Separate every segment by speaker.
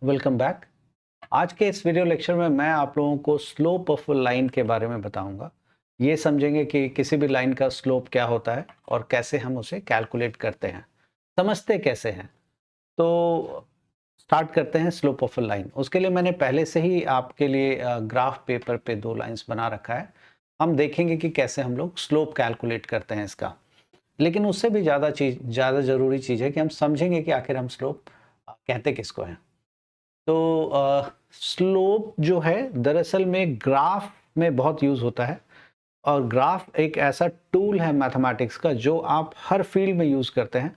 Speaker 1: Welcome back. आज के इस वीडियो लेक्चर में मैं आप लोगों को स्लोप ऑफ लाइन के बारे में बताऊंगा। ये समझेंगे कि किसी भी लाइन का स्लोप क्या होता है और कैसे हम उसे कैलकुलेट करते हैं, समझते कैसे हैं। तो स्टार्ट करते हैं स्लोप ऑफ लाइन। उसके लिए मैंने पहले से ही आपके लिए ग्राफ पेपर पे 2 लाइंस बना रखा है। हम देखेंगे कि कैसे हम लोग स्लोप कैलकुलेट करते हैं इसका। लेकिन उससे भी ज़्यादा ज़रूरी चीज़ है कि हम समझेंगे कि आखिर हम स्लोप कहते किसको हैं। तो स्लोप जो है दरअसल में ग्राफ में बहुत यूज़ होता है और ग्राफ एक ऐसा टूल है मैथमेटिक्स का जो आप हर फील्ड में यूज़ करते हैं।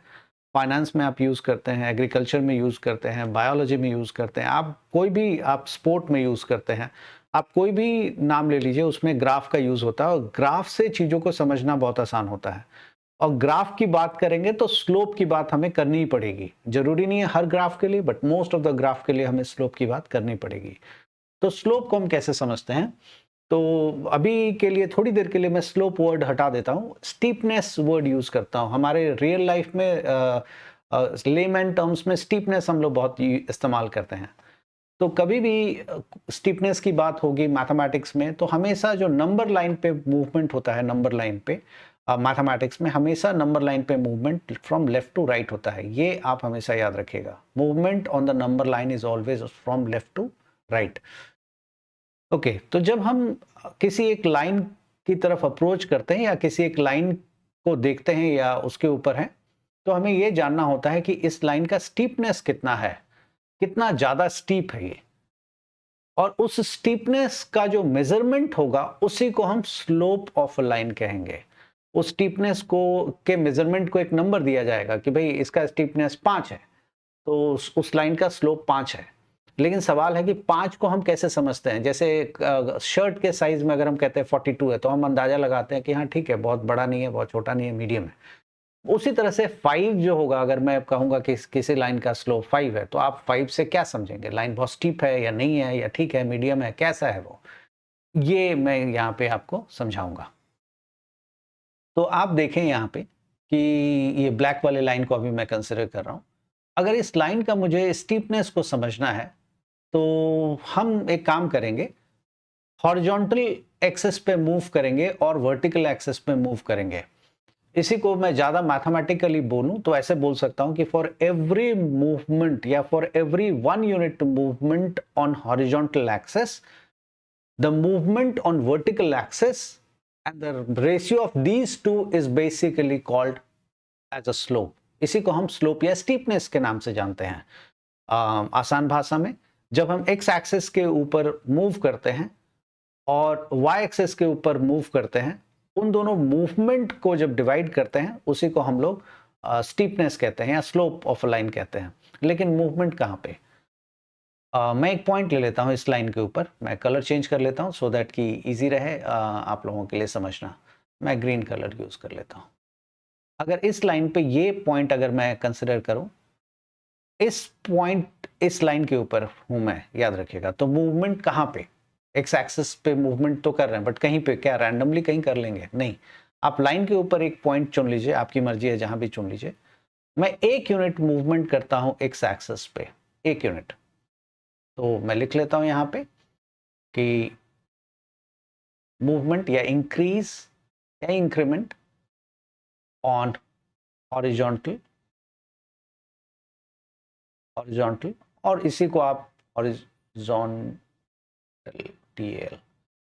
Speaker 1: फाइनेंस में आप यूज़ करते हैं, एग्रीकल्चर में यूज़ करते हैं, बायोलॉजी में यूज़ करते हैं, आप कोई भी आप स्पोर्ट में यूज़ करते हैं। आप कोई भी नाम ले लीजिए, उसमें ग्राफ का यूज़ होता है और ग्राफ से चीज़ों को समझना बहुत आसान होता है। और ग्राफ की बात करेंगे तो स्लोप की बात हमें करनी ही पड़ेगी। जरूरी नहीं है हर ग्राफ के लिए, but most of the graph के लिए हमें स्लोप की बात करनी पड़ेगी। तो स्लोप को हम कैसे समझते हैं? तो अभी के लिए थोड़ी देर के लिए मैं स्लोप वर्ड हटा देता हूँ, स्टीपनेस वर्ड यूज करता हूँ। हमारे रियल लाइफ में लेमैन टर्म्स में स्टीपनेस हम लोग बहुत इस्तेमाल करते हैं। तो कभी भी स्टीपनेस की बात होगी मैथमेटिक्स में तो हमेशा जो नंबर लाइन पे मूवमेंट होता है, नंबर लाइन पे मैथमेटिक्स में हमेशा नंबर लाइन पे movement from left to right होता है। ये आप हमेशा याद रखिएगा, movement on the number line is always from left to right. Okay, तो जब हम किसी एक लाइन की तरफ अप्रोच करते हैं या किसी एक लाइन को देखते हैं या उसके ऊपर हैं, तो हमें यह जानना होता है कि इस लाइन का स्टीपनेस कितना है, कितना ज्यादा स्टीप है ये। और उस स्टीपनेस का जो मेजरमेंट होगा उसी को हम स्लोप ऑफ लाइन कहेंगे। उस स्टीपनेस को के मेजरमेंट को एक नंबर दिया जाएगा कि भाई इसका स्टीपनेस 5 है, तो उस लाइन का स्लोप 5 है। लेकिन सवाल है कि 5 को हम कैसे समझते हैं? जैसे शर्ट के साइज में अगर हम कहते हैं 42 है तो हम अंदाजा लगाते हैं कि हाँ ठीक है, बहुत बड़ा नहीं है, बहुत छोटा नहीं है, मीडियम है। उसी तरह से 5 जो होगा, अगर मैं कहूंगा कि किसी लाइन का स्लोप 5 है तो आप 5 से क्या समझेंगे? लाइन बहुत स्टीप है या नहीं है, या ठीक है, मीडियम है, कैसा है वो? ये मैं यहाँ पे आपको समझाऊंगा। तो आप देखें यहाँ पे कि ये ब्लैक वाले लाइन को अभी मैं कंसिडर कर रहा हूँ। अगर इस लाइन का मुझे स्टीपनेस को समझना है तो हम एक काम करेंगे, हॉरिजॉन्टल एक्सिस पे मूव करेंगे और वर्टिकल एक्सिस पे मूव करेंगे। इसी को मैं ज्यादा मैथमेटिकली बोलूं तो ऐसे बोल सकता हूं कि फॉर एवरी मूवमेंट या for every 1 unit movement on horizontal axis, the movement on vertical axis and the ratio of these two is basically called as a slope. इसी को हम स्लोप या स्टीपनेस के नाम से जानते हैं। आसान भाषा में, जब हम एक्स एक्सिस के ऊपर मूव करते हैं और वाई एक्सिस के ऊपर मूव करते हैं, उन दोनों मूवमेंट को जब डिवाइड करते हैं उसी को हम लोग स्टीपनेस कहते हैं या स्लोप ऑफ लाइन कहते हैं। लेकिन मूवमेंट कहाँ पे? मैं एक पॉइंट ले लेता हूँ इस लाइन के ऊपर, मैं कलर चेंज कर लेता हूँ सो दैट कि इजी रहे आप लोगों के लिए समझना। मैं ग्रीन कलर यूज कर लेता हूँ। अगर इस लाइन पे ये पॉइंट अगर मैं कंसिडर करूं, इस पॉइंट इस लाइन के ऊपर हूं मैं, याद रखिएगा। तो मूवमेंट कहां पे? एक्स एक्सिस पे मूवमेंट तो कर रहे हैं, बट कहीं पे क्या रैंडमली कहीं कर लेंगे? नहीं, आप लाइन के ऊपर एक पॉइंट चुन लीजिए, आपकी मर्जी है, जहां भी चुन लीजिए। मैं 1 यूनिट मूवमेंट करता हूं एक्स एक्सिस पे, 1 यूनिट। तो मैं लिख लेता हूं यहां पे कि मूवमेंट या इंक्रीज या इंक्रीमेंट ऑन हॉरिजॉन्टल, हॉरिजॉन्टल, और इसी को आप हॉरिजॉन्टल टीएल,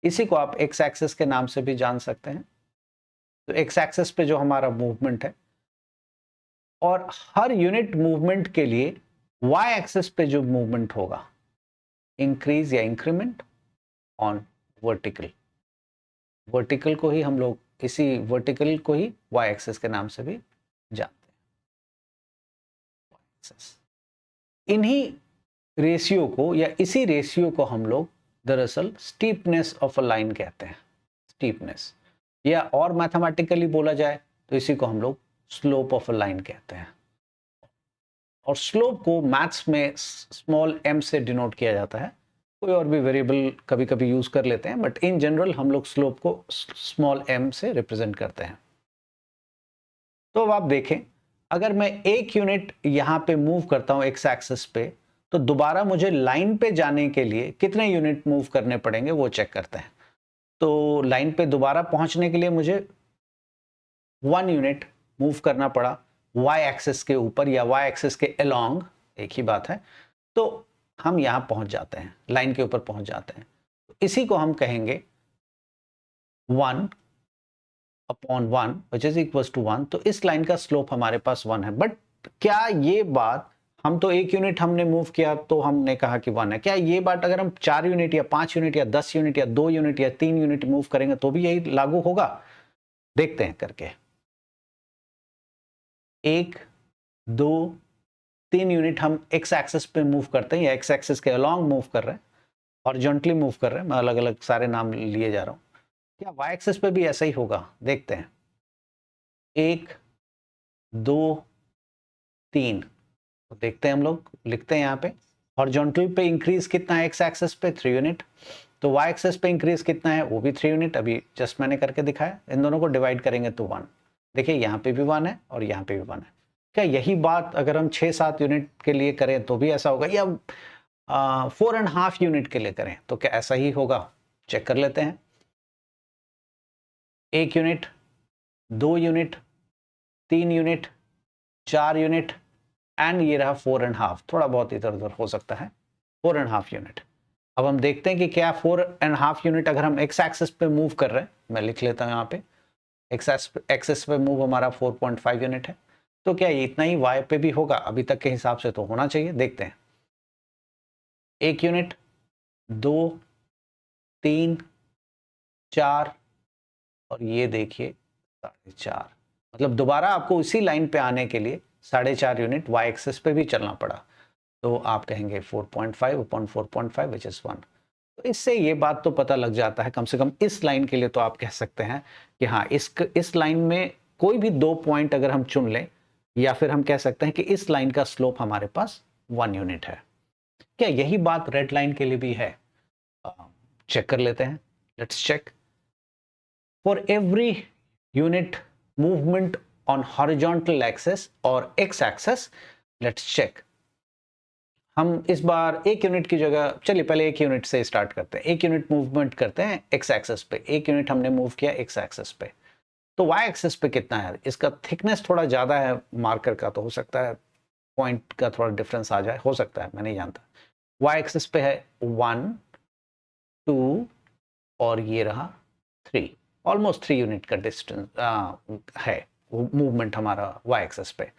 Speaker 1: इसी को आप एक्स एक्सिस के नाम से भी जान सकते हैं। तो एक्स एक्सिस पे जो हमारा मूवमेंट है, और हर यूनिट मूवमेंट के लिए वाई एक्सिस पे जो मूवमेंट होगा, इंक्रीज या इंक्रीमेंट ऑन वर्टिकल। वर्टिकल को ही हम लोग, इसी वर्टिकल को ही वाई एक्सिस के नाम से भी जानते हैं। इन्हीं रेशियो को या इसी रेशियो को हम लोग दरअसल स्टीपनेस ऑफ अ लाइन कहते हैं। स्टीपनेस, या और मैथमेटिकली बोला जाए तो इसी को हम लोग स्लोप ऑफ अ लाइन कहते हैं। और स्लोप को मैथ्स में स्मॉल m से डिनोट किया जाता है। कोई और भी वेरिएबल कभी कभी यूज कर लेते हैं, बट इन जनरल हम लोग स्लोप को स्मॉल m से रिप्रेजेंट करते हैं। तो अब आप देखें, अगर मैं 1 यूनिट यहां पे मूव करता हूं एक्स एक्सिस पे, तो दोबारा मुझे लाइन पे जाने के लिए कितने यूनिट मूव करने पड़ेंगे वो चेक करते हैं। तो लाइन पे दोबारा पहुंचने के लिए मुझे 1 यूनिट मूव करना पड़ा वाई एक्सिस के ऊपर या वाई एक्सिस के अलोंग, एक ही बात है। तो हम यहां पहुंच जाते हैं, लाइन के ऊपर पहुंच जाते हैं। इसी को हम कहेंगे 1/1 विच इज इक्वल टू 1। तो इस लाइन का स्लोप हमारे पास 1 है। बट क्या ये बात, हम तो 1 यूनिट हमने मूव किया तो हमने कहा कि 1 है, क्या ये बात अगर हम 4 यूनिट या 5 यूनिट या 10 यूनिट या 2 यूनिट या 3 यूनिट मूव करेंगे तो भी यही लागू होगा? देखते हैं करके। 1, 2, 3 यूनिट हम एक्स एक्सिस पे मूव करते हैं या एक्स एक्सिस के अलोंग मूव कर रहे हैं, हॉरिजॉन्टली मूव कर रहे हैं। मैं अलग अलग सारे नाम लिए जा रहा हूं। क्या वाई एक्सिस पे भी ऐसा ही होगा? देखते हैं। 1, 2, 3, तो देखते हैं, हम लोग लिखते हैं यहाँ पे हॉरिजॉन्टल पे इंक्रीज कितना है एक्स एक्सिस पे 3 यूनिट, तो वाई एक्सिस पे इंक्रीज कितना है वो भी 3 यूनिट। अभी जस्ट मैंने करके दिखाया। इन दोनों को डिवाइड करेंगे तो 1। देखिए यहाँ पे भी 1 है और यहाँ पे भी 1 है। क्या यही बात अगर हम 6-7 यूनिट के लिए करें तो भी ऐसा होगा, या 4.5 यूनिट के लिए करें तो क्या ऐसा ही होगा? चेक कर लेते हैं। 1 unit, 2 unit, 3 unit, 4 unit and ये रहा 4.5। थोड़ा बहुत इधर उधर हो सकता है, 4.5 यूनिट। अब हम देखते हैं कि क्या 4.5 यूनिट अगर हम एक्स एक्सिस पे मूव कर रहे हैं, मैं लिख लेता हूं यहाँ पे, एक्स एक्सिस पे मूव हमारा 4.5 यूनिट है, तो क्या इतना ही वाई पे भी होगा? अभी तक के हिसाब से तो होना चाहिए। देखते हैं। 1 यूनिट, 2, 3, 4 और ये देखिए 4.5। मतलब दोबारा आपको इसी लाइन पे आने के लिए 4.5 यूनिट वाई एक्सिस पे भी चलना पड़ा। तो आप कहेंगे 4.5 upon 4.5 विच इज 1। तो इससे ये बात तो पता लग जाता है, कम से कम इस लाइन के लिए तो आप कह सकते हैं कि हाँ, इस लाइन में कोई भी 2 पॉइंट अगर हम चुन लें, या फिर हम कह सकते हैं कि इस लाइन का स्लोप हमारे पास 1 यूनिट है। क्या यही बात रेड लाइन के लिए भी है? चेक कर लेते हैं। Let's check. For every unit movement on horizontal axis और एक्स एक्सिस, लेट्स चेक। हम इस बार 1 यूनिट की जगह, चलिए पहले 1 यूनिट से स्टार्ट करते हैं। 1 यूनिट मूवमेंट करते हैं एक्स एक्सिस पे, 1 यूनिट हमने मूव किया एक्स एक्सिस पे, तो वाई एक्सिस पे कितना है? इसका थिकनेस थोड़ा ज्यादा है मार्कर का, तो हो सकता है पॉइंट का थोड़ा डिफरेंस आ जाए, हो सकता है, मैं नहीं जानता। वाई एक्सिस पे है 1, 2 और ये रहा 3, ऑलमोस्ट 3 यूनिट का डिस्टेंस है मूवमेंट हमारा वाई एक्सिस पे।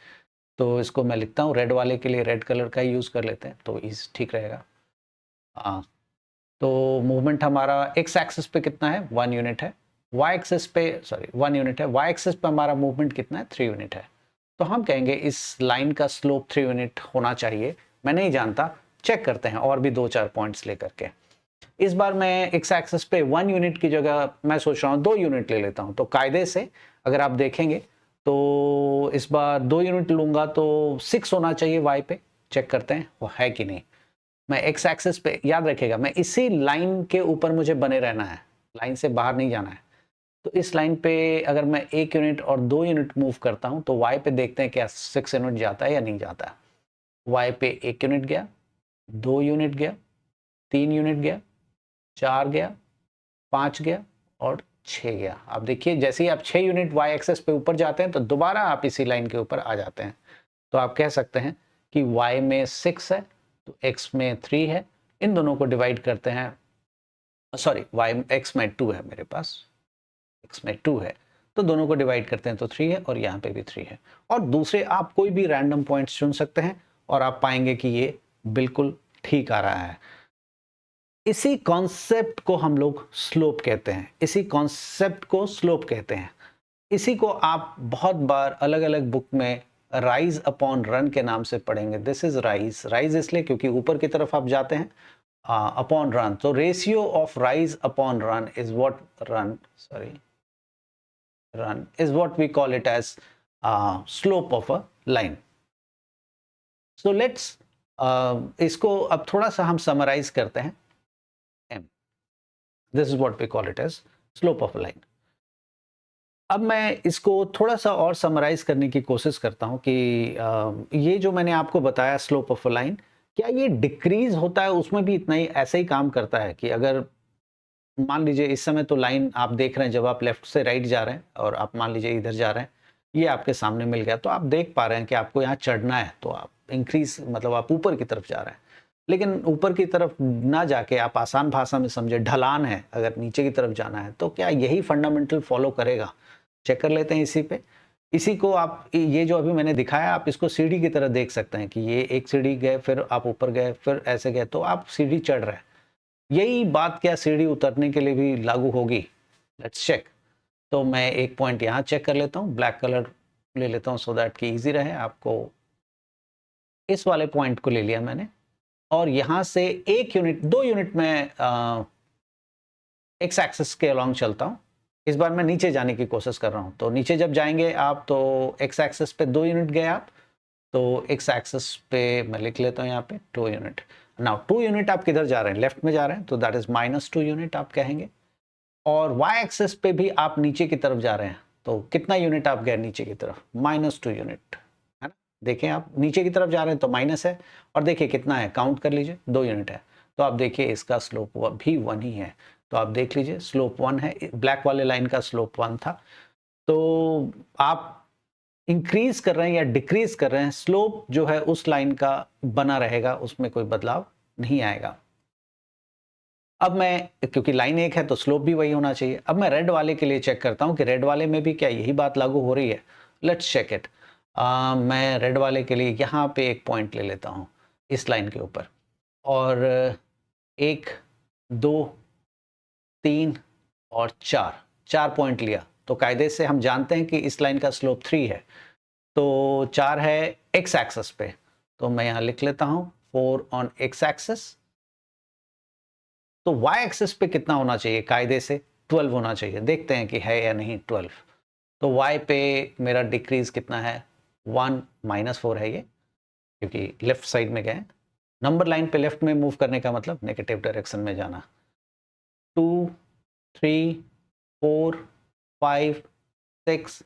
Speaker 1: तो इसको मैं लिखता हूँ रेड वाले के लिए, रेड कलर का ही यूज कर लेते हैं तो इस ठीक रहेगा। तो मूवमेंट हमारा एक्स एक्सिस पे कितना है? 1 यूनिट है। वाई एक्सिस पे, सॉरी 1 यूनिट है। वाई एक्सिस पे हमारा मूवमेंट कितना है? 3 यूनिट है। तो हम कहेंगे इस लाइन का स्लोप 3 यूनिट होना चाहिए। मैं नहीं जानता, चेक करते हैं और भी 2-4 पॉइंट्स लेकर के। इस बार मैं एक्स एक्सिस पे 1 यूनिट की जगह मैं सोच रहा हूँ 2 यूनिट ले लेता हूँ। तो कायदे से अगर आप देखेंगे तो इस बार 2 यूनिट लूंगा तो 6 होना चाहिए वाई पे। चेक करते हैं वो है कि नहीं। मैं एक्स एक्सिस पे, याद रखिएगा, मैं इसी लाइन के ऊपर मुझे बने रहना है, लाइन से बाहर नहीं जाना है। तो इस लाइन पे अगर मैं 1 यूनिट और 2 यूनिट मूव करता हूं तो वाई पे देखते हैं क्या 6 यूनिट जाता है या नहीं जाता। वाई पे 1 यूनिट गया, 2 यूनिट गया, 3 यूनिट गया, 4 गया, 5 गया और 6 गया। आप देखिए जैसे ही आप 6 यूनिट वाई एक्सेस पे ऊपर जाते हैं तो दोबारा आप इसी लाइन के ऊपर आ जाते हैं। तो आप कह सकते हैं कि y में 6 है तो x में 3 है। इन दोनों को डिवाइड करते हैं, सॉरी x में 2 है, मेरे पास x में 2 है, तो दोनों को डिवाइड करते हैं तो 3 है और यहाँ पे भी 3 है। और दूसरे आप कोई भी रैंडम पॉइंट्स चुन सकते हैं और आप पाएंगे कि ये बिल्कुल ठीक आ रहा है। इसी कॉन्सेप्ट को हम लोग स्लोप कहते हैं, इसी कॉन्सेप्ट को स्लोप कहते हैं। इसी को आप बहुत बार अलग अलग बुक में राइज अपॉन रन के नाम से पढ़ेंगे। दिस इज राइज, राइज इसलिए क्योंकि ऊपर की तरफ आप जाते हैं, अपॉन रन, तो ratio of rise upon run is what run is what we call it as slope of a line. So let's इसको अब थोड़ा सा हम समराइज करते हैं। m, this is what we call it as slope of a line. अब मैं इसको थोड़ा सा और समराइज करने की कोशिश करता हूं कि ये जो मैंने आपको बताया स्लोप ऑफ अ लाइन, क्या ये डिक्रीज होता है उसमें भी इतना ही ऐसे ही काम करता है कि अगर मान लीजिए इस समय तो लाइन आप देख रहे हैं, जब आप लेफ्ट से राइट जा रहे हैं और आप मान लीजिए इधर जा रहे हैं, ये आपके सामने मिल गया, तो आप देख पा रहे हैं कि आपको यहाँ चढ़ना है, तो आप इंक्रीज मतलब आप ऊपर की तरफ जा रहे हैं। लेकिन ऊपर की तरफ ना जाके आप आसान भाषा में समझे, ढलान है, अगर नीचे की तरफ जाना है, तो क्या यही फंडामेंटल फॉलो करेगा? चेक कर लेते हैं इसी पे। इसी को आप ये जो अभी मैंने दिखाया, आप इसको सीढ़ी की तरह देख सकते हैं कि ये एक सीढ़ी गए, फिर आप ऊपर गए, फिर ऐसे गए, तो आप सीढ़ी चढ़ रहे हैं। यही बात क्या सीढ़ी उतरने के लिए भी लागू होगी? Let's check. तो मैं एक पॉइंट यहाँ चेक कर लेता हूँ, ब्लैक कलर ले लेता हूँ सो दैट कि इजी रहे आपको। इस वाले पॉइंट को ले लिया मैंने और यहाँ से 1 यूनिट 2 यूनिट में एक्स एक्सिस के अलॉन्ग चलता हूँ। इस बार मैं नीचे जाने की कोशिश कर रहा हूँ, तो नीचे जब जाएंगे आप तो एक्स एक्सिस पे 2 यूनिट गए आप, तो एक्स एक्सिस पे मैं लिख लेता हूँ यहाँ पे 2 यूनिट। नाउ 2 यूनिट आप किधर जा रहे हैं? लेफ्ट में जा रहे हैं, तो दैट इज -2 यूनिट आप कहेंगे। और वाई एक्सिस पे भी आप नीचे की तरफ जा रहे हैं, तो कितना यूनिट आप गए नीचे की तरफ? -2 यूनिट, है ना? देखें आप नीचे की तरफ जा रहे हैं तो माइनस है, और देखिए कितना है, काउंट कर लीजिए, 2 यूनिट है। तो आप देखिए इसका स्लोप भी 1 ही है, तो आप देख लीजिए स्लोप 1 है, ब्लैक वाले लाइन का स्लोप 1 था। तो आप इंक्रीज कर रहे हैं या डिक्रीज कर रहे हैं, स्लोप जो है उस लाइन का बना रहेगा, उसमें कोई बदलाव नहीं आएगा। अब मैं, क्योंकि लाइन एक है तो स्लोप भी वही होना चाहिए। अब मैं रेड वाले के लिए चेक करता हूं कि रेड वाले में भी क्या यही बात लागू हो रही है। Let's check it. मैं रेड वाले के लिए यहाँ पे एक पॉइंट ले लेता हूँ इस लाइन के ऊपर, और 1 2 3 और 4 पॉइंट लिया, तो कायदे से हम जानते हैं कि इस लाइन का स्लोप 3 है, तो 4 है एक्स एक्सिस पे, तो मैं यहाँ लिख लेता हूँ 4 ऑन एक्स एक्सिस। तो वाई एक्सिस पे कितना होना चाहिए? कायदे से 12 होना चाहिए। देखते हैं कि है या नहीं 12। तो वाई पे मेरा डिक्रीज कितना है? 1 -4 है ये, क्योंकि लेफ्ट साइड में गए। नंबर लाइन पे लेफ्ट में मूव करने का मतलब नेगेटिव डायरेक्शन में जाना। 2 3 4 5 6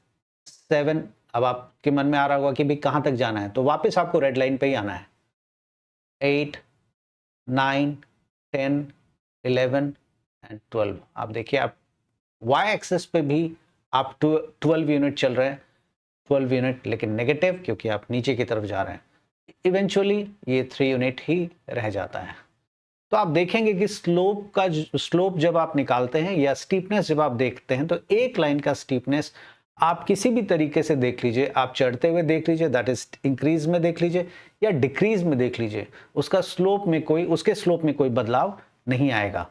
Speaker 1: 7। अब आपके मन में आ रहा होगा कि भाई कहाँ तक जाना है, तो वापस आपको रेड लाइन पे ही आना है। 8 9 10 11 एंड 12। आप देखिए, आप वाई एक्सिस पे भी आप 12 यूनिट चल रहे हैं, 12 यूनिट, लेकिन नेगेटिव, क्योंकि आप नीचे की तरफ जा रहे हैं। इवेंचुअली ये 3 यूनिट ही रह जाता है। तो आप देखेंगे कि स्लोप जब आप निकालते हैं या स्टीपनेस जब आप देखते हैं, तो एक लाइन का स्टीपनेस आप किसी भी तरीके से देख लीजिए, आप चढ़ते हुए देख लीजिए, दैट इज इंक्रीज में देख लीजिए या डिक्रीज में देख लीजिए, उसके स्लोप में कोई बदलाव नहीं आएगा।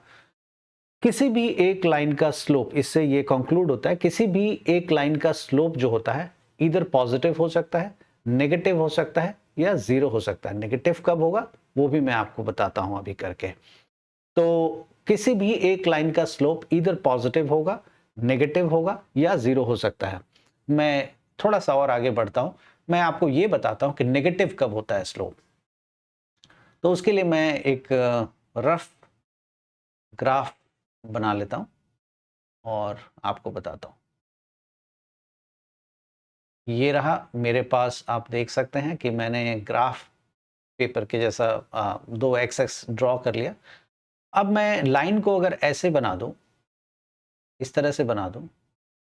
Speaker 1: किसी भी एक लाइन का स्लोप, इससे ये कंक्लूड होता है, किसी भी एक लाइन का स्लोप जो होता है इधर पॉजिटिव हो सकता है, नेगेटिव हो सकता है या जीरो हो सकता है। नेगेटिव कब होगा वो भी मैं आपको बताता हूं अभी करके। तो किसी भी एक लाइन का स्लोप इधर पॉजिटिव होगा, नेगेटिव होगा या जीरो हो सकता है। मैं थोड़ा सा और आगे बढ़ता हूं, मैं आपको ये बताता हूं कि नेगेटिव कब होता है स्लोप। तो उसके लिए मैं एक रफ ग्राफ बना लेता हूं और आपको बताता हूं। ये रहा मेरे पास, आप देख सकते हैं कि मैंने ग्राफ पेपर के जैसा 2 एक्सेस ड्रॉ कर लिया। अब मैं लाइन को अगर ऐसे बना दूं, इस तरह से बना दूं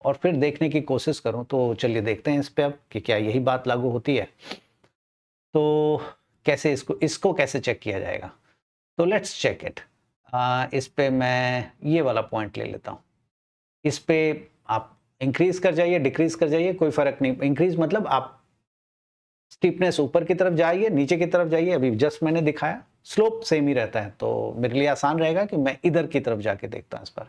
Speaker 1: और फिर देखने की कोशिश करूं, तो चलिए देखते हैं इस पे अब कि क्या यही बात लागू होती है। तो कैसे इसको कैसे चेक किया जाएगा? तो लेट्स चेक इट। इस पे मैं ये वाला पॉइंट ले लेता हूँ। इस पे आप इंक्रीज कर जाइए, डिक्रीज कर जाइए, कोई फर्क नहीं। इंक्रीज मतलब आप स्टीपनेस ऊपर की तरफ जाइए, नीचे की तरफ जाइए, अभी जस्ट मैंने दिखाया, स्लोप सेम ही रहता है। तो मेरे लिए आसान रहेगा कि मैं इधर की तरफ जाके देखता हूं। इस पर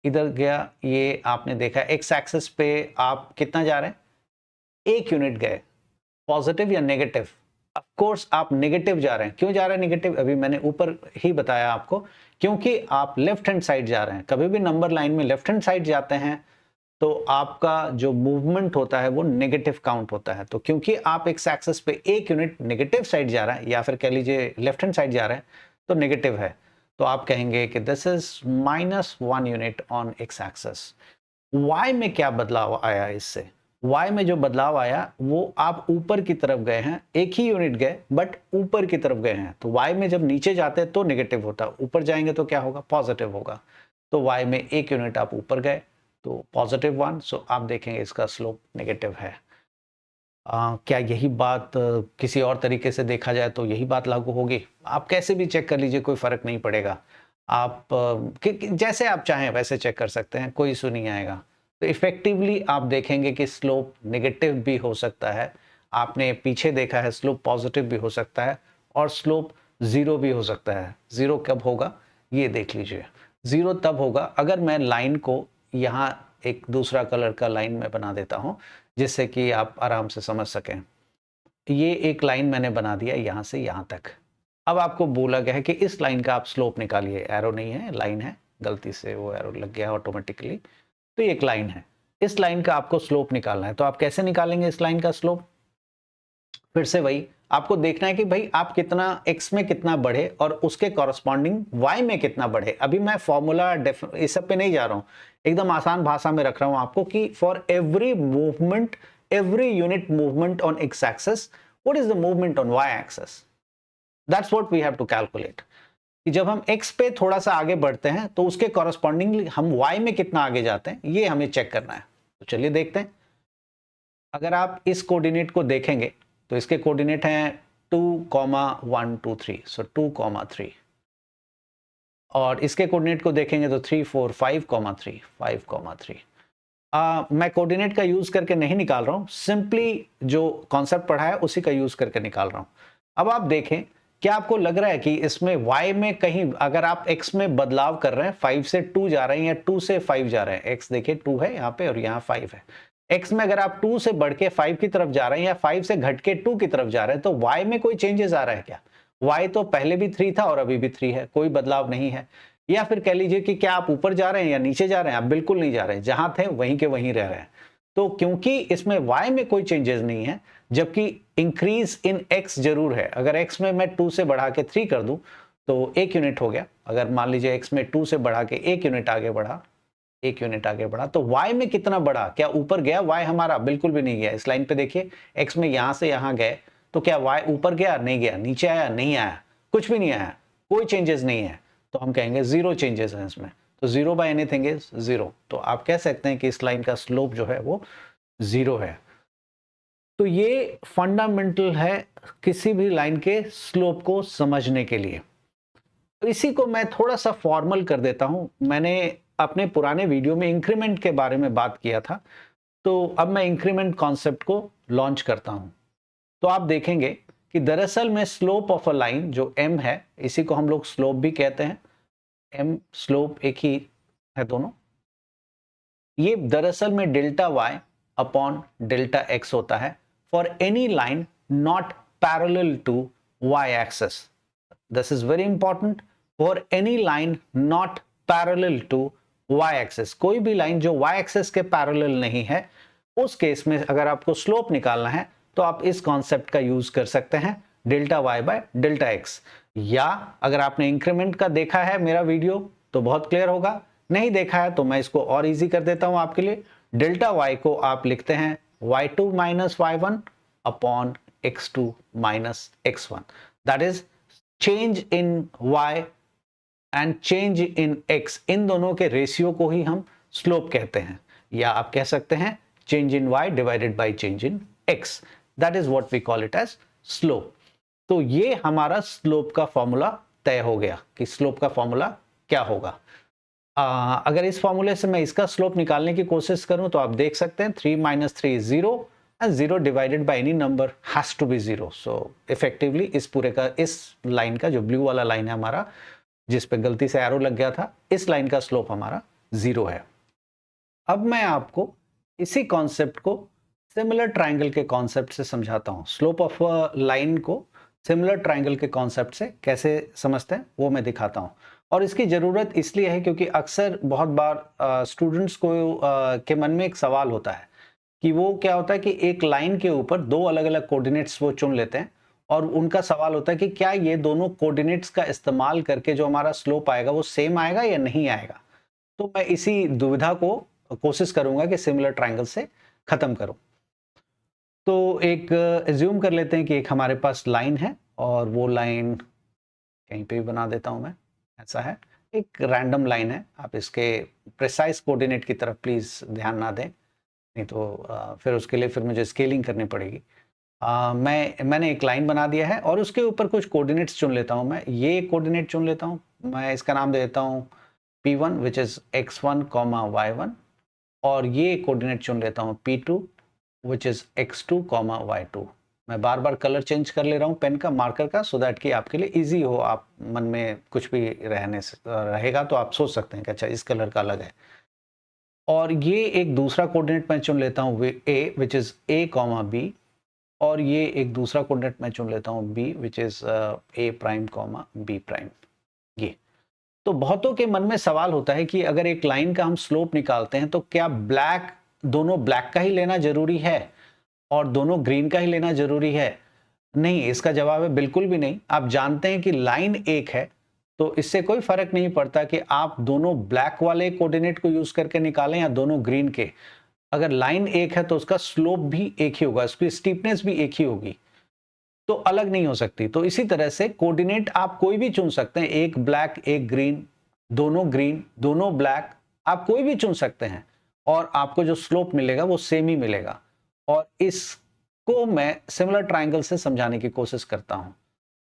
Speaker 1: इधर गया, ये आपने देखा एक्स एक्सिस पे आप कितना जा रहे हैं? 1 यूनिट गए, पॉजिटिव या नेगेटिव? ऑफ कोर्स आप नेगेटिव जा रहे हैं। क्यों जा रहे हैं नेगेटिव? अभी मैंने ऊपर ही बताया आपको, क्योंकि आप लेफ्ट हैंड साइड जा रहे हैं। कभी भी नंबर लाइन में लेफ्ट हैंड साइड जाते हैं तो आपका जो मूवमेंट होता है वो नेगेटिव काउंट होता है। तो क्योंकि आप एक्स एक्सिस पे 1 यूनिट नेगेटिव साइड जा रहा है, या फिर कह लीजिए लेफ्ट हैंड साइड जा रहे हैं, तो नेगेटिव है, तो आप कहेंगे कि this is -1 unit on X axis. Y में क्या बदलाव आया इससे? y में जो बदलाव आया वो आप ऊपर की तरफ गए हैं, एक ही यूनिट गए बट ऊपर की तरफ गए हैं। तो y में जब नीचे जाते हैं तो नेगेटिव होता है, ऊपर जाएंगे तो क्या होगा, पॉजिटिव होगा। तो y में एक यूनिट आप ऊपर गए तो +1, सो आप देखेंगे इसका स्लोप नेगेटिव है। क्या यही बात किसी और तरीके से देखा जाए तो यही बात लागू होगी? आप कैसे भी चेक कर लीजिए, कोई फ़र्क नहीं पड़ेगा। आप जैसे आप चाहें वैसे चेक कर सकते हैं, कोई इशू नहीं आएगा। तो इफ़ेक्टिवली आप देखेंगे कि स्लोप नेगेटिव भी हो सकता है। आपने पीछे देखा है स्लोप पॉज़िटिव भी हो सकता है और स्लोप ज़ीरो भी हो सकता है। ज़ीरो कब होगा? ये देख लीजिए। ज़ीरो तब होगा अगर मैं लाइन को यहाँ एक दूसरा कलर का लाइन में बना देता हूँ, जिससे कि आप आराम से समझ सकें। ये एक लाइन मैंने बना दिया यहाँ से यहाँ तक। अब आपको बोला गया है कि इस लाइन का आप स्लोप निकालिए। एरो नहीं है, लाइन है, गलती से वो एरो लग गया ऑटोमेटिकली। तो ये एक लाइन है, इस लाइन का आपको स्लोप निकालना है। तो आप कैसे निकालेंगे इस लाइन का स्लोप? फिर से वही आपको देखना है कि भाई आप कितना x में कितना बढ़े और उसके कॉरस्पॉन्डिंग y में कितना बढ़े। अभी मैं फॉर्मूला इस सब पे नहीं जा रहा हूं, एकदम आसान भाषा में रख रहा हूं आपको कि for every movement, every unit movement on x axis, what is the movement on y axis? That's what we have to calculate. कि जब हम x पे थोड़ा सा आगे बढ़ते हैं तो उसके कॉरस्पॉन्डिंगली हम y में कितना आगे जाते हैं, ये हमें चेक करना है। तो चलिए देखते हैं। अगर आप इस कोऑर्डिनेट को देखेंगे तो इसके कोऑर्डिनेट हैं 2, 1, 2, 3, सो 2, 3। और इसके कोऑर्डिनेट को देखेंगे तो 3, 4, 5, 3, 5, 3। मैं कोऑर्डिनेट का यूज करके नहीं निकाल रहा हूं, सिंपली जो कॉन्सेप्ट पढ़ा है उसी का यूज करके निकाल रहा हूं। अब आप देखें, क्या आपको लग रहा है कि इसमें y में कहीं अगर आप x में बदलाव कर रहे हैं, 5 से 2 जा रहे हैं या 2 से 5 जा रहे हैं, x देखिए 2 है यहाँ पे और यहाँ 5 है। x में अगर आप 2 से बढ़ के 5 की तरफ जा रहे हैं या 5 से घट के 2 की तरफ जा रहे हैं तो y में कोई चेंजेस आ रहा है क्या? y तो पहले भी 3 था और अभी भी 3 है, कोई बदलाव नहीं है। या फिर कह लीजिए कि क्या आप ऊपर जा रहे हैं या नीचे जा रहे हैं? आप बिल्कुल नहीं जा रहे हैं, जहां थे वहीं के वहीं रह रहे हैं। तो क्योंकि इसमें y में कोई चेंजेस नहीं है, जबकि इंक्रीज इन x जरूर है। अगर x में मैं 2 से बढ़ा के 3 कर दूं तो 1 यूनिट हो गया। अगर मान लीजिए x में 2 से बढ़ा के 1 यूनिट आगे बढ़ा, 1 यूनिट आगे बढ़ा, तो y में कितना बढ़ा? क्या ऊपर गया y हमारा? बिल्कुल भी नहीं गया। इस लाइन पे देखिए, x में यहां से यहां गए तो क्या y ऊपर गया? नहीं गया। नीचे आया? नहीं आया। कुछ भी नहीं आया, कोई चेंजेस नहीं है। तो हम कहेंगे जीरो चेंजेस है इसमें। तो zero by anything is zero. तो आप कह सकते हैं कि इस लाइन का स्लोप जो है वो जीरो है। तो ये फंडामेंटल है किसी भी लाइन के स्लोप को समझने के लिए। तो इसी को मैं थोड़ा सा फॉर्मल कर देता हूं। मैंने अपने पुराने वीडियो में इंक्रीमेंट के बारे में बात किया था, तो अब मैं इंक्रीमेंट कॉन्सेप्ट को लॉन्च करता हूं। तो आप देखेंगे कि दरअसल में स्लोप ऑफ अ लाइन जो m है, इसी को हम लोग स्लोप भी कहते हैं। m स्लोप एक ही है दोनों। ये दरअसल में delta y upon delta x होता है for any line not parallel to y axis. This is very important, for any line not parallel to y axis. कोई भी लाइन जो y एक्सिस के पैरेलल नहीं है, उस केस में अगर आपको स्लोप निकालना है तो आप इस कॉन्सेप्ट का यूज कर सकते हैं, delta y by delta x। या अगर आपने इंक्रीमेंट का देखा है मेरा वीडियो तो बहुत क्लियर होगा, नहीं देखा है तो मैं इसको और इजी कर देता हूं आपके लिए। डेल्टा y को आप लिखते हैं y2 minus y1 upon x2 minus x1। That is change in y and change in x, इन दोनों के रेशियो को ही हम स्लोप कहते हैं। या आप कह सकते हैं change in y divided by change in x, that is what we call it as slope. तो ये हमारा स्लोप का फॉर्मूला तय हो गया कि स्लोप का फॉर्मूला क्या होगा। अगर इस फॉर्मूले से मैं इसका स्लोप निकालने की कोशिश करूं तो आप देख सकते हैं 3 minus 3 is 0 and 0 divided by any number has to be 0। So effectively इस पूरे का, इस लाइन का जो ब्लू वाला लाइन है हमारा, जिस पे गलती से एरो लग गया था, इस लाइन का स्लोप हमारा 0 है। अब मैं आपको इसी कॉन्सेप्ट को सिमिलर ट्रायंगल के कॉन्सेप्ट से समझाता हूं। स्लोप ऑफ लाइन को सिमिलर ट्रायंगल के कॉन्सेप्ट से कैसे समझते हैं वो मैं दिखाता हूं। और इसकी ज़रूरत इसलिए है क्योंकि अक्सर बहुत बार स्टूडेंट्स को के मन में एक सवाल होता है कि वो क्या होता है कि एक लाइन के ऊपर दो अलग अलग कोऑर्डिनेट्स वो चुन लेते हैं और उनका सवाल होता है कि क्या ये दोनों कोऑर्डिनेट्स का इस्तेमाल करके जो हमारा स्लोप आएगा वो सेम आएगा या नहीं आएगा। तो मैं इसी दुविधा को कोशिश करूंगा कि सिमिलर ट्रायंगल से खत्म करूं। तो एक एज्यूम कर लेते हैं कि एक हमारे पास लाइन है और वो लाइन कहीं पे भी बना देता हूं मैं, ऐसा है, एक रैंडम लाइन है। आप इसके प्रिसाइज कोऑर्डिनेट की तरफ प्लीज ध्यान ना दें, नहीं तो फिर उसके लिए फिर मुझे स्केलिंग करनी पड़ेगी। मैंने एक लाइन बना दिया है और उसके ऊपर कुछ कोऑर्डिनेट्स चुन लेता हूं। मैं ये कोऑर्डिनेट चुन लेता हूं, मैं इसका नाम दे देता हूं P1 which is x1, y1, और ये कोऑर्डिनेट चुन लेता हूं P2 which is x2, y2। मैं बार बार कलर चेंज कर ले रहा हूं पेन का, मार्कर का, सो दैट कि आपके लिए इजी हो, आप मन में कुछ भी रहने से रहेगा तो आप सोच सकते हैं कि अच्छा इस कलर का अलग है। और ये एक दूसरा कोऑर्डिनेट मैं चुन लेता हूं A which is a, b, और ये एक दूसरा कोऑर्डिनेट मैं चुन लेता हूं B which is A prime, B prime. ये तो बहुतों के मन में सवाल होता है कि अगर एक लाइन का हम स्लोप निकालते हैं तो क्या दोनों ब्लैक का ही लेना जरूरी है और दोनों ग्रीन का ही लेना जरूरी है? नहीं, इसका जवाब है बिल्कुल भी नहीं। आप जानते हैं कि लाइन एक है तो इससे कोई फर्क नहीं पड़ता कि आप दोनों ब्लैक वाले कोऑर्डिनेट को यूज करके निकालें या दोनों ग्रीन के। अगर लाइन एक है तो उसका स्लोप भी एक ही होगा, उसकी स्टीपनेस भी एक ही होगी, तो अलग नहीं हो सकती। तो इसी तरह से कोऑर्डिनेट आप कोई भी चुन सकते हैं, एक ब्लैक एक ग्रीन दोनों ब्लैक, आप कोई भी चुन सकते हैं और आपको जो स्लोप मिलेगा वो सेम ही मिलेगा। और इसको मैं सिमिलर ट्रायंगल से समझाने की कोशिश करता हूं।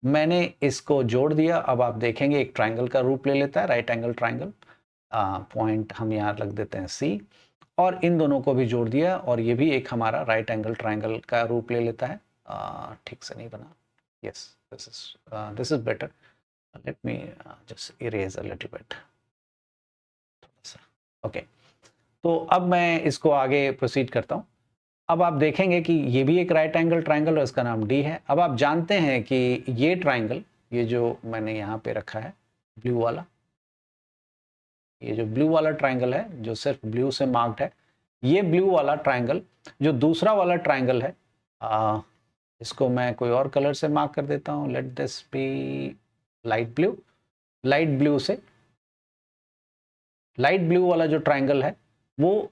Speaker 1: मैंने इसको जोड़ दिया, अब आप देखेंगे एक ट्रायंगल का रूप ले लेता है, राइट एंगल ट्रायंगल। पॉइंट हम यहां रख देते हैं C, और इन दोनों को भी जोड़ दिया और ये भी एक हमारा राइट एंगल ट्रायंगल का रूप ले लेता है। ठीक से नहीं बना। Yes, this is better. Let me just erase a little bit, थोड़ा सा। ओके, तो अब मैं इसको आगे प्रोसीड करता हूं। अब आप देखेंगे कि ये भी एक राइट एंगल ट्रायंगल और इसका नाम D है। अब आप जानते हैं कि ये ट्रायंगल, ये जो मैंने यहाँ पे रखा है ब्लू वाला, ये जो ब्लू वाला ट्रायंगल है जो सिर्फ ब्लू से मार्क्ड है, ये ब्लू वाला ट्रायंगल जो दूसरा वाला ट्रायंगल है, इसको मैं कोई और कलर से मार्क कर देता हूं। Let this be light blue. Light blue वाला जो ट्रायंगल है वो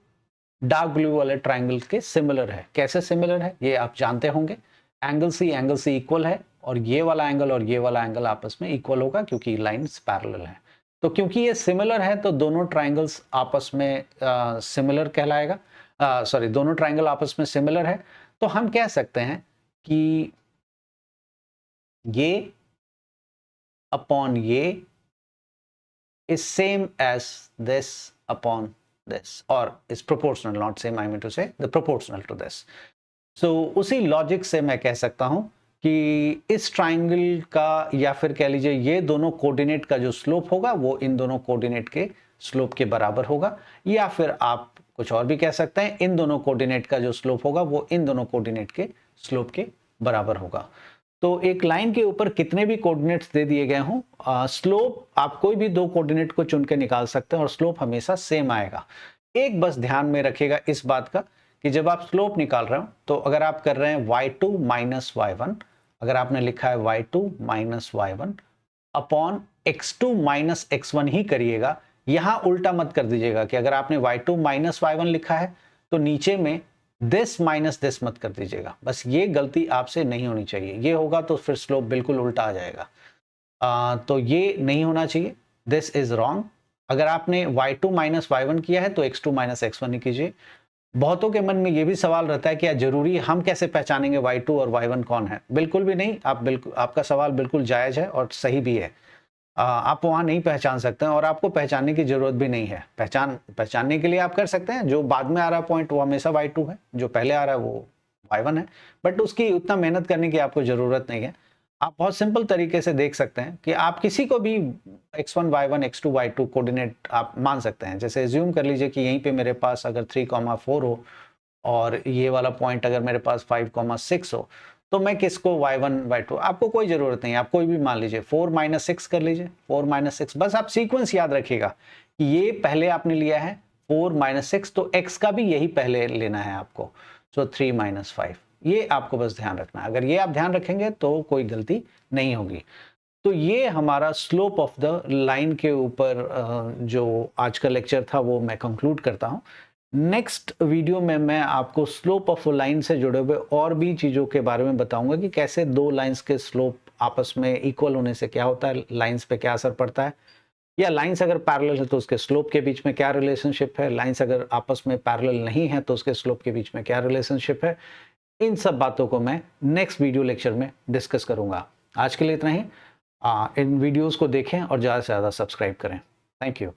Speaker 1: डार्क ब्लू वाले ट्रायंगल के सिमिलर है। कैसे सिमिलर है ये आप जानते होंगे, एंगल सी इक्वल है और ये वाला एंगल और ये वाला एंगल आपस में इक्वल होगा क्योंकि लाइंस पैरेलल है। तो क्योंकि ये सिमिलर है तो दोनों ट्रायंगल्स आपस में सिमिलर कहलाएगा, सॉरी, दोनों ट्रायंगल आपस में सिमिलर है। तो हम कह सकते हैं कि ये अपॉन ये is same as this upon this, or is proportional, not same, I mean to say the proportional to this. So उसी लॉजिक से मैं कह सकता हूं कि इस ट्राइंगल का, या फिर कह लीजिए ये दोनों कोऑर्डिनेट का जो स्लोप होगा वो इन दोनों कोऑर्डिनेट के स्लोप के बराबर होगा, या फिर आप कुछ और भी कह सकते हैं, इन दोनों कोऑर्डिनेट का जो स्लोप होगा वो इन दोनों कोऑर्डिनेट के स्लोप के बराबर होगा। तो एक लाइन के ऊपर कितने भी कोऑर्डिनेट्स दे दिए गए हों, स्लोप आप कोई भी दो कोऑर्डिनेट को चुन के निकाल सकते हैं और स्लोप हमेशा सेम आएगा। एक बस ध्यान में रखिएगा इस बात का कि जब आप स्लोप निकाल रहे हो तो अगर आप कर रहे हैं y2 माइनस y1, अगर आपने लिखा है y2 minus y1 upon x2 minus x1 ही करिएगा, यहां उल्टा मत कर दीजिएगा कि अगर आपने y2 माइनस y1 लिखा है तो नीचे में दिस माइनस दिस मत कर दीजिएगा। बस ये गलती आपसे नहीं होनी चाहिए, ये होगा तो फिर स्लोप बिल्कुल उल्टा आ जाएगा। तो ये नहीं होना चाहिए, दिस इज रॉन्ग। अगर आपने y2 माइनस y1 किया है तो x2 माइनस x1 ही कीजिए। बहुतों के मन में ये भी सवाल रहता है कि जरूरी हम कैसे पहचानेंगे y2 और y1 कौन है? बिल्कुल भी नहीं, आपका सवाल बिल्कुल जायज है और सही भी है। आप वहां नहीं पहचान सकते हैं और आपको पहचानने की जरूरत भी नहीं है। पहचानने के लिए आप कर सकते हैं, जो बाद में आ रहा है पॉइंट वो हमेशा y2 है, जो पहले आ रहा है वो y1 है, बट उसकी उतना मेहनत करने की आपको जरूरत नहीं है। आप बहुत सिंपल तरीके से देख सकते हैं कि आप किसी को भी x1 y1 x2 y2 coordinate आप मान सकते हैं। जैसे एज्यूम कर लीजिए कि यहीं पे मेरे पास अगर 3,4 हो और ये वाला पॉइंट अगर मेरे पास 5,6 हो, तो मैं किसको y1 y2, आपको कोई जरूरत नहीं, आप कोई भी मान लीजिए। 4 माइनस 6 कर लीजिए, 4 माइनस 6, बस आप सीक्वेंस याद रखिएगा कि ये पहले आपने लिया है 4 माइनस 6, तो x का भी यही पहले लेना है आपको। सो 3 माइनस 5, ये आपको बस ध्यान रखना है। अगर ये आप ध्यान रखेंगे तो कोई गलती नहीं होगी। तो ये हमारा स्लोप ऑफ द लाइन के ऊपर जो आज का लेक्चर था वो मैं कंक्लूड करता हूँ। नेक्स्ट वीडियो में मैं आपको स्लोप ऑफ लाइन से जुड़े हुए और भी चीज़ों के बारे में बताऊंगा कि कैसे दो लाइंस के स्लोप आपस में इक्वल होने से क्या होता है, लाइंस पे क्या असर पड़ता है, या लाइंस अगर पैरेलल है तो उसके स्लोप के बीच में क्या रिलेशनशिप है, लाइंस अगर आपस में पैरेलल नहीं है तो उसके स्लोप के बीच में क्या रिलेशनशिप है। इन सब बातों को मैं नेक्स्ट वीडियो लेक्चर में डिस्कस करूंगा। आज के लिए इतना ही। इन वीडियोस को देखें और ज़्यादा से ज़्यादा सब्सक्राइब करें। Thank you.